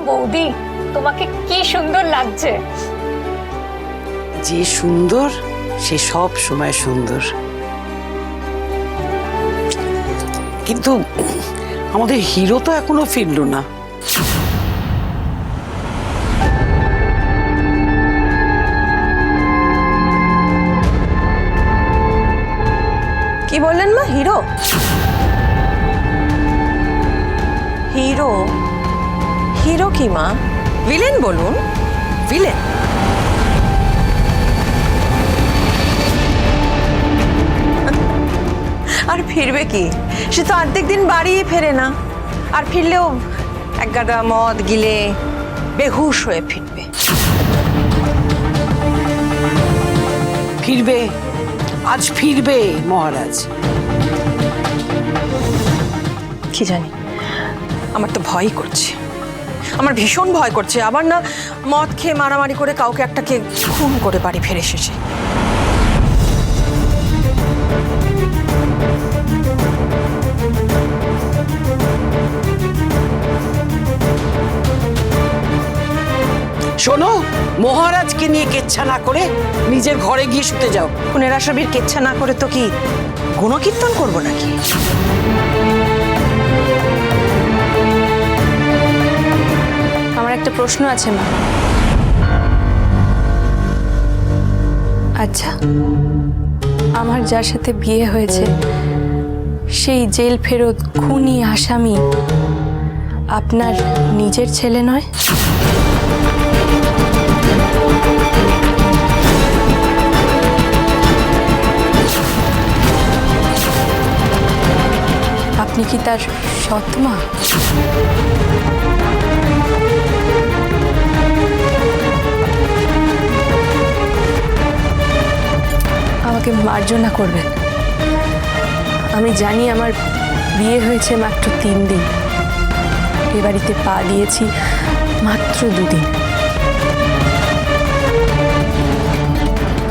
বৌদি, তোমাকে কি সুন্দর লাগছে। যে সুন্দর সে সব সময় সুন্দর, কিন্তু আমাদের হিরো তো এখনো ফিরলো না। কি বললেন মা? হিরো? হিরো? হিরো কি মা? ভিলেন বলুন, ভিলেন। আর ফিরবে কি? সে তো অর্ধেক দিন বাড়ি ফেরে না, আর ফিরলেও এক গাদা মদ গিলে বেহুশ হয়ে ফিরবে। ফিরবে, আজ ফিরবে মহারাজ। কি জানি, আমার তো ভয়ই করছে, আমার ভীষণ ভয় করছে। আবার না মদ খেয়ে মারামারি করে কাউকে একটাকে খুন করে বাড়ি ফিরে এসেছে। শোনো, মহারাজকে নিয়ে কেচ্ছা না করে নিজের ঘরে গিয়ে শুতে যাও। খুনের আসামির কেচ্ছা না করে তো কি গুণকীর্তন করবো নাকি? আমার একটা প্রশ্ন আছে মা। আচ্ছা, আমার যার সাথে বিয়ে হয়েছে সেই জেল ফেরত খুনি আসামি আপনার নিজের ছেলে নয়? আপনি কি তার সৎ মা? আমাকে মার্জনা করবেন। আমি জানি আমার বিয়ে হয়েছে মাত্র 3 দিন, এ বাড়িতে পা দিয়েছি মাত্র 2 দিন।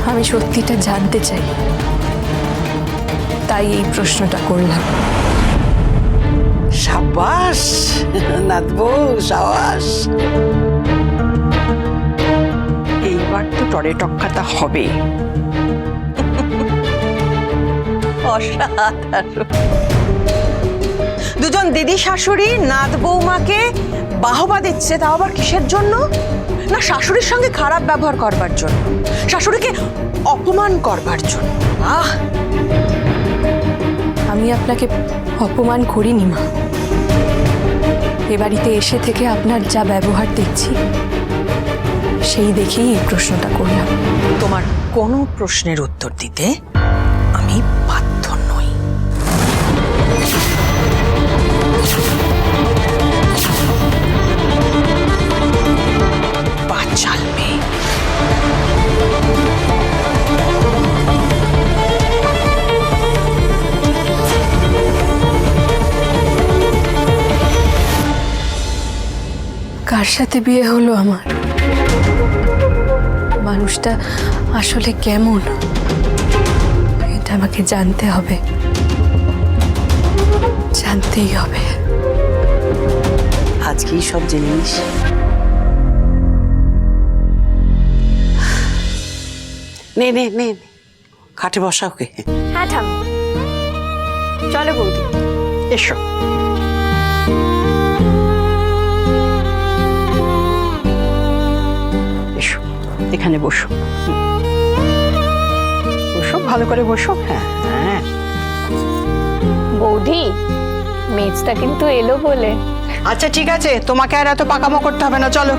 আমি সত্যিটা জানতে চাই, তাই এই প্রশ্নটা করলাম। সাবাস নাতবো, সাবাস। এইবার তো টরে টক্কাটা হবে। অসাধারণ। দুজন দিদি শাশুড়ি নাত বৌমাকে বাহবা দিচ্ছে, তাও আবার কিসের জন্য? না শাশুড়ির সঙ্গে খারাপ ব্যবহার করবার জন্য, শাশুড়িকে অপমান করবার জন্য। আহ, আমি আপনাকে অপমান করিনি মা। এ বাড়িতে এসে থেকে আপনার যা ব্যবহার দেখছি সেই দেখেই এই প্রশ্নটা করলাম। তোমার কোনো প্রশ্নের উত্তর দিতে আমি বাধ্য নই। বাচাল মেয়ে। কার সাথে বিয়ে হলো আমার? মানুষটা আসলে কেমন এটা আমাকে জানতে হবে, জানতেই হবে। আজকেই সব জেনে নিস। নে নে নে, খাটে বসা ওকে। হ্যাঁ ঠাম্মা, চলো বৌদি। এসো। এসো, এখানে বসো। বসো, ভালো করে বসো। হ্যাঁ হ্যাঁ। বৌদি, মেজটা কিন্তু এলো বলে। আচ্ছা ঠিক আছে, তোমাকে আর এত পাকামো করতে হবে না, চলো।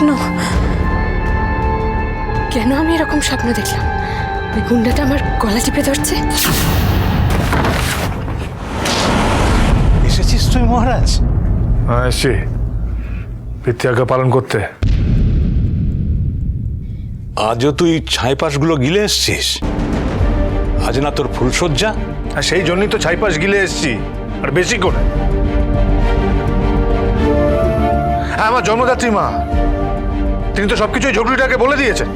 স্বপ্ন? কেন আমি এরকম স্বপ্ন দেখলাম? ওই গুন্ডাটা আমার গলা টিপে ধরছে। এসেছিস তুই মহারাজ? হ্যাঁ এসছি পিতৃ আজ্ঞা পালন করতে। আজও তুই ছাইপাশগুলো গিলে এসছিস? আজ না তোর ফুলসজ্জা? আর সেই জন্যই তো ছাইপাশ গিলে এসছি, আর বেশি করে। হ্যাঁ, আমার জন্মদাত্রী মা, তিনি তো সবকিছুই ঝগড়িটাকে বলে দিয়েছেন,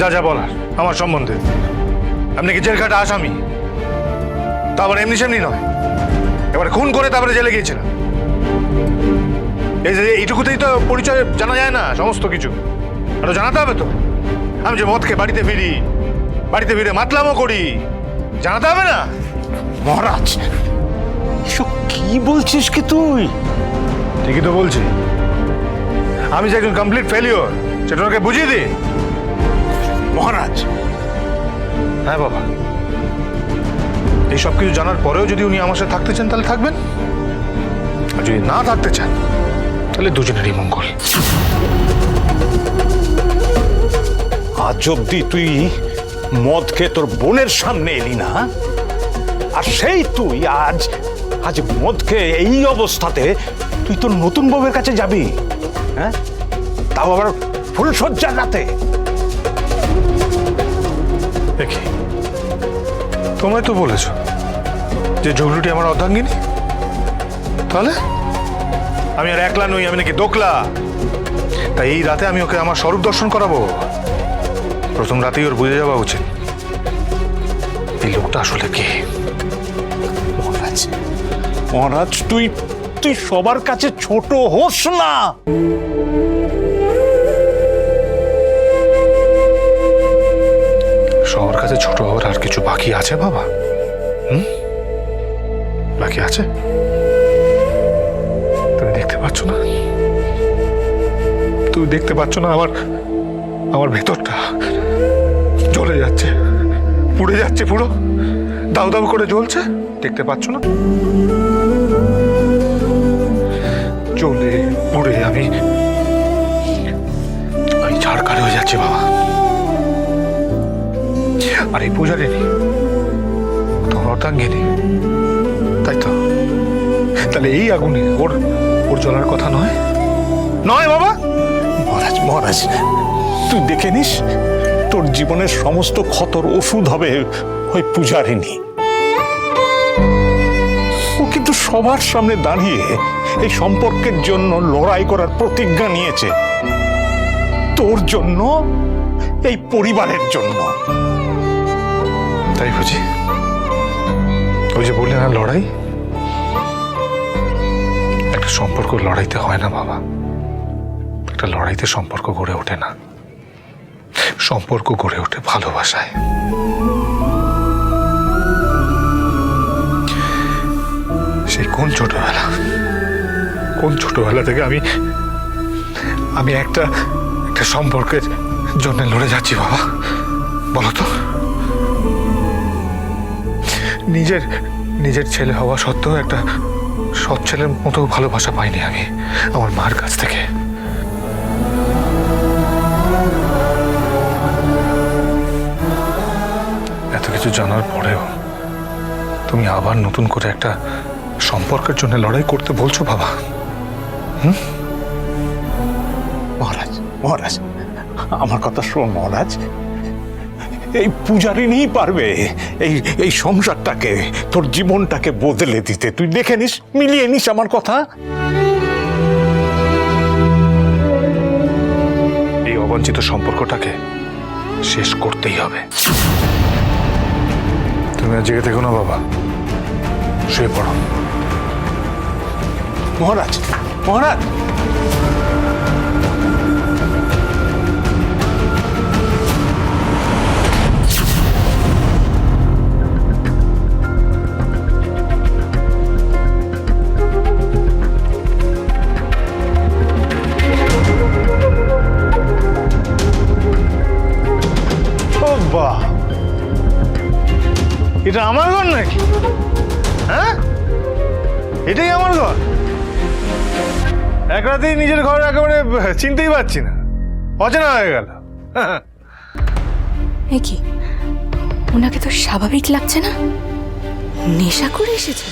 যা যা বলার আমার সম্বন্ধে। আপনি কি জেলখাটা আসামি, তা আবার এমনি সেমনি নয়, এবার খুন করে তারপরে জেলে গিয়েছিলাম। এই যে এইটুকুতেই তো পরিচয় জানা যায় না, সমস্ত কিছু আরো জানাতে হবে তো। আমি যে মদ খেয়ে বাড়িতে ফিরে মাতলামও করি, জানাতে হবে না? মহারাজ, এসব কি বলছিস কি তুই? ঠিকই তো বলছি। আমি যে একজন কমপ্লিট ফেলিওর, সেটা ওকে বুঝিয়ে দিই। মহারাজ, হ্যাঁ বাবা, এই সব কিছু জানার পরেও যদি উনি আমার সাথে থাকতে চান তাহলে থাকবেন, আর যদি না থাকতে চান তাহলে দুজনেরই মঙ্গল। আজ অব্দি তুই মদ খেয়ে তোর বোনের সামনে এলি না, আর সেই তুই আজ আজ মদ খেয়ে এই অবস্থাতে তুই তোর নতুন বউয়ের কাছে যাবি? হ্যাঁ, তাও আবার ফুলসজ্জার রাতে। দেখি, তোমায় তো বলেছ যে ঝগড়ুটি আমার অর্ধাঙ্গিনী, তাহলে আমি আর একলা নই, আমি নাকি দোকলা। তাই এই রাতে আমি ওকে আমার স্বরূপ দর্শন করাবো। প্রথম রাতেই ওর বুঝে যাওয়া উচিত এই লোকটা আসলে কে। মহারাজ, মহারাজ, তুই তুই সবার কাছে ছোট হোস না। সবার কাছে ছোট হওয়ার আর কিছু বাকি আছে বাবা? বাকি আছে? তুমি দেখতে পাচ্ছ না? তুমি দেখতে পাচ্ছ না আমার ভেতরটা জ্বলে যাচ্ছে, পুড়ে যাচ্ছে, পুরো দাউ দাউ করে জ্বলছে, দেখতে পাচ্ছ না? জ্বলে পুড়ে আমি ঝাড়খাড় হয়ে যাচ্ছি বাবা। আর এই পূজারিনী তোমার অর্ধাঙ্গিনী, তাই তো? তাহলে এই আগুনে ওর জ্বলার কথা নয়? নয় বাবা? মহারাজ, মহারাজ, তুই দেখে নিস, তোর জীবনের সমস্ত ক্ষতর ওষুধ হবে ওই পূজারিনী। ও কিন্তু সবার সামনে দাঁড়িয়ে এই সম্পর্কের জন্য লড়াই করার প্রতিজ্ঞা নিয়েছে, তোর জন্য, এই পরিবারের জন্য। তাই বুঝি? ওই যে বললে না লড়াই, একটা সম্পর্ক লড়াইতে হয় না বাবা। একটা লড়াইতে সম্পর্ক গড়ে ওঠে না, সম্পর্ক গড়ে ওঠে ভালোবাসায়। সেই কোন ছোটবেলা থেকে আমি একটা সম্পর্কের জন্য লড়ে যাচ্ছি বাবা, বলো তো? নিজের ছেলে হওয়া সত্ত্বেও একটা সৎ ছেলের মতো ভালোবাসা পাইনি আমি আমার মার কাছ থেকে। এত কিছু জানার পরেও তুমি আবার নতুন করে একটা সম্পর্কের জন্য লড়াই করতে বলছো বাবা? মহারাজ, মহারাজ, আমার কথা শোন মহারাজ, এই পূজারিনী পারবে এই সংসারটাকে, তোর জীবনটাকে বদলে দিতে। তুই দেখে নিস, মিলিয়ে নিস আমার কথা। এই অবাঞ্ছিত সম্পর্কটাকে শেষ করতেই হবে। তুমি আর জেগে থেকো না বাবা, শুয়ে পড়ো। মহারাজ, মহারাজ, বাহ, এটা আমার ঘর নাকি? হ্যাঁ, এটাই আমার ঘর? এক রাতেই নিজের ঘর একেবারে চিনতেই পারছি না। অচেনা হয়ে গেল। এ কি, ওনাকে তো স্বাভাবিক লাগছে না, নেশা করে এসেছে।